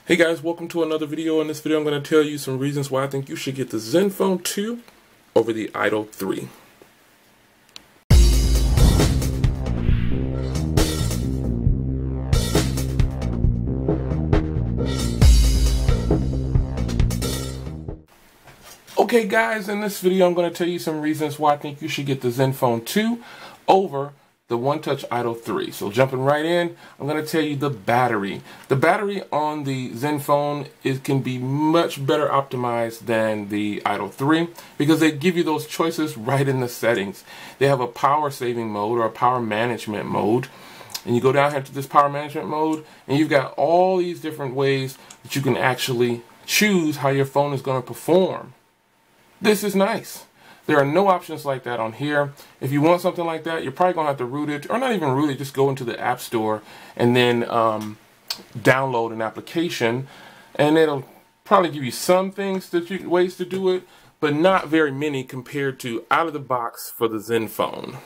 Hey guys, welcome to another video. In this video I'm going to tell you some reasons why I think you should get the ZenFone 2 over the Idol 3. Okay guys, in this video I'm going to tell you some reasons why I think you should get the ZenFone 2 over the Onetouch Idol 3. So jumping right in, I'm going to tell you the battery. The battery on the ZenFone can be much better optimized than the Idol 3 because they give you those choices right in the settings. They have a power saving mode or a power management mode. And you go down here to this power management mode and you've got all these different ways that you can actually choose how your phone is going to perform. This is nice. There are no options like that on here. If you want something like that, you're probably going to have to root it, or not even root it, just go into the App Store and then download an application, and it'll probably give you some ways to do it, but not very many compared to out of the box for the ZenFone.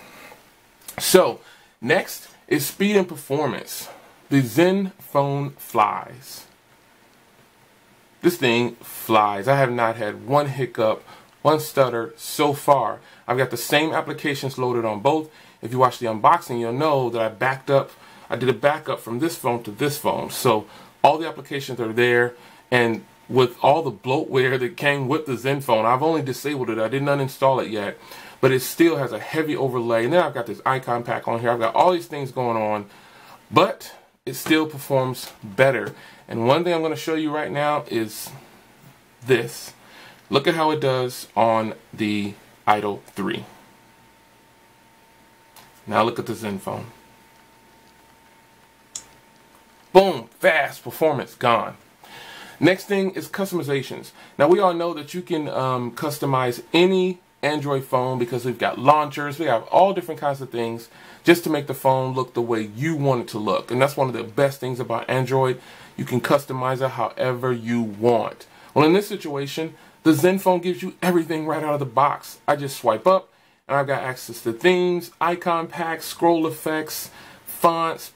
So, next is speed and performance. The ZenFone flies. This thing flies. I have not had one hiccup, one stutter so far. I've got the same applications loaded on both. If you watch the unboxing, you'll know that I did a backup from this phone to this phone. So all the applications are there, and with all the bloatware that came with the ZenFone, I've only disabled it. I didn't uninstall it yet, but it still has a heavy overlay. And then I've got this icon pack on here. I've got all these things going on, but it still performs better. And one thing I'm going to show you right now is this. Look at how it does on the Idol 3. Now look at the ZenFone. Boom, fast, performance, gone. Next thing is customizations. Now we all know that you can customize any Android phone because we've got launchers, we have all different kinds of things just to make the phone look the way you want it to look. And that's one of the best things about Android. You can customize it however you want. Well, in this situation, the ZenFone gives you everything right out of the box. I just swipe up and I've got access to themes, icon packs, scroll effects, fonts,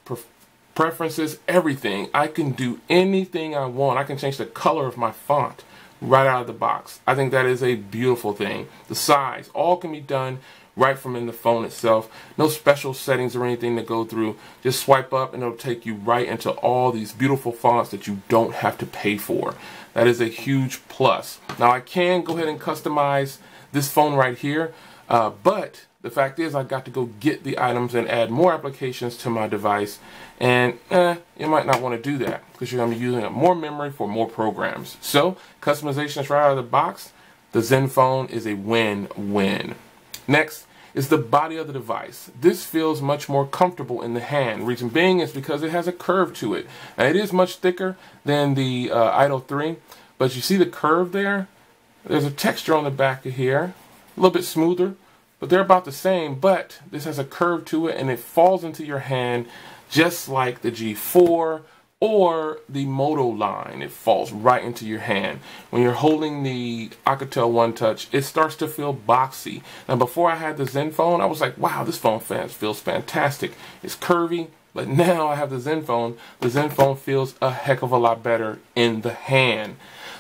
preferences, everything. I can do anything I want. I can change the color of my font right out of the box. I think that is a beautiful thing. The size, all can be done right from in the phone itself. No special settings or anything to go through. Just swipe up and it'll take you right into all these beautiful fonts that you don't have to pay for. That is a huge plus. Now I can go ahead and customize this phone right here, but the fact is I got to go get the items and add more applications to my device, and you might not want to do that because you're going to be using up more memory for more programs. So customizations right out of the box, the ZenFone is a win-win. Next is the body of the device. This feels much more comfortable in the hand. Reason being is because it has a curve to it. Now it is much thicker than the Idol 3, but you see the curve there? There's a texture on the back of here, a little bit smoother, but they're about the same, but this has a curve to it and it falls into your hand just like the G4 or the Moto line. It falls right into your hand. When you're holding the Alcatel Onetouch, it starts to feel boxy. Now before I had the ZenFone, I was like, wow, this phone feels fantastic. It's curvy, but now I have the ZenFone. The ZenFone feels a heck of a lot better in the hand.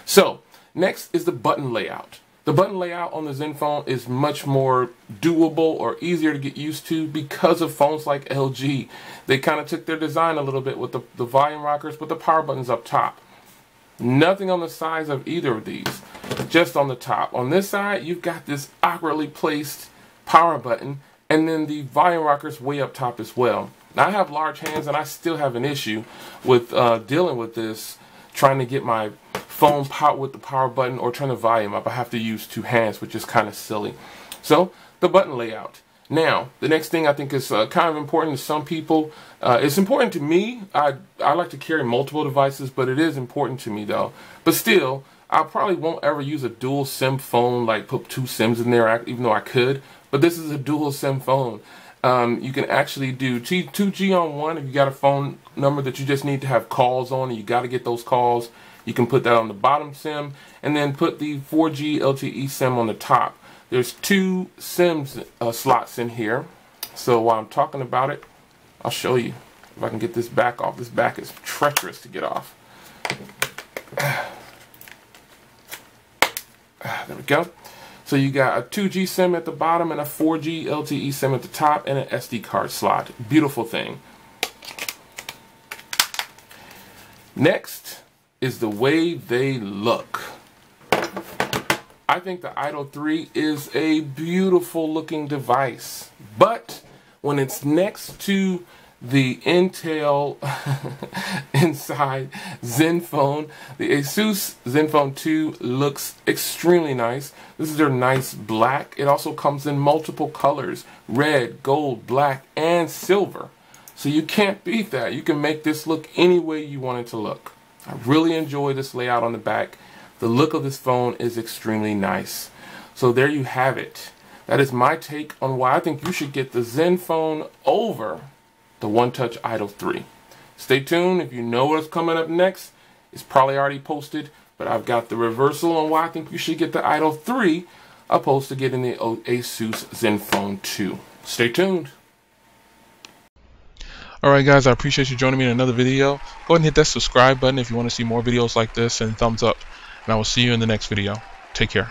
So next is the button layout. The button layout on the ZenFone is much more doable or easier to get used to because of phones like LG. They kind of took their design a little bit with the volume rockers, but the power button's up top. Nothing on the sides of either of these, just on the top. On this side, you've got this awkwardly placed power button, and then the volume rockers way up top as well. Now I have large hands, and I still have an issue with dealing with this, trying to get my phone powered with the power button or turn the volume up. I have to use two hands, which is kind of silly. So the button layout. Now the next thing I think is kind of important to some people. It's important to me. I like to carry multiple devices, but it is important to me though. But still, I probably won't ever use a dual SIM phone, like put two SIMs in there, even though I could. But this is a dual SIM phone. You can actually do 2G on one if you got a phone number that you just need to have calls on and you got to get those calls. You can put that on the bottom SIM and then put the 4G LTE SIM on the top. There's two SIMs slots in here. So while I'm talking about it, I'll show you if I can get this back off. This back is treacherous to get off. There we go. So you got a 2G SIM at the bottom and a 4G LTE SIM at the top and an SD card slot. Beautiful thing. Next is the way they look. I think the Idol 3 is a beautiful looking device, but when it's next to the Intel inside ZenFone, the Asus ZenFone 2 looks extremely nice. This is their nice black. It also comes in multiple colors: red, gold, black, and silver. So you can't beat that. You can make this look any way you want it to look. I really enjoy this layout on the back. The look of this phone is extremely nice. So there you have it. That is my take on why I think you should get the ZenFone over the Onetouch Idol 3. Stay tuned. If you know what's coming up next, it's probably already posted, but I've got the reversal on why I think you should get the Idol 3 opposed to getting the Asus ZenFone 2. Stay tuned. Alright guys, I appreciate you joining me in another video. Go ahead and hit that subscribe button if you want to see more videos like this, and thumbs up. And I will see you in the next video. Take care.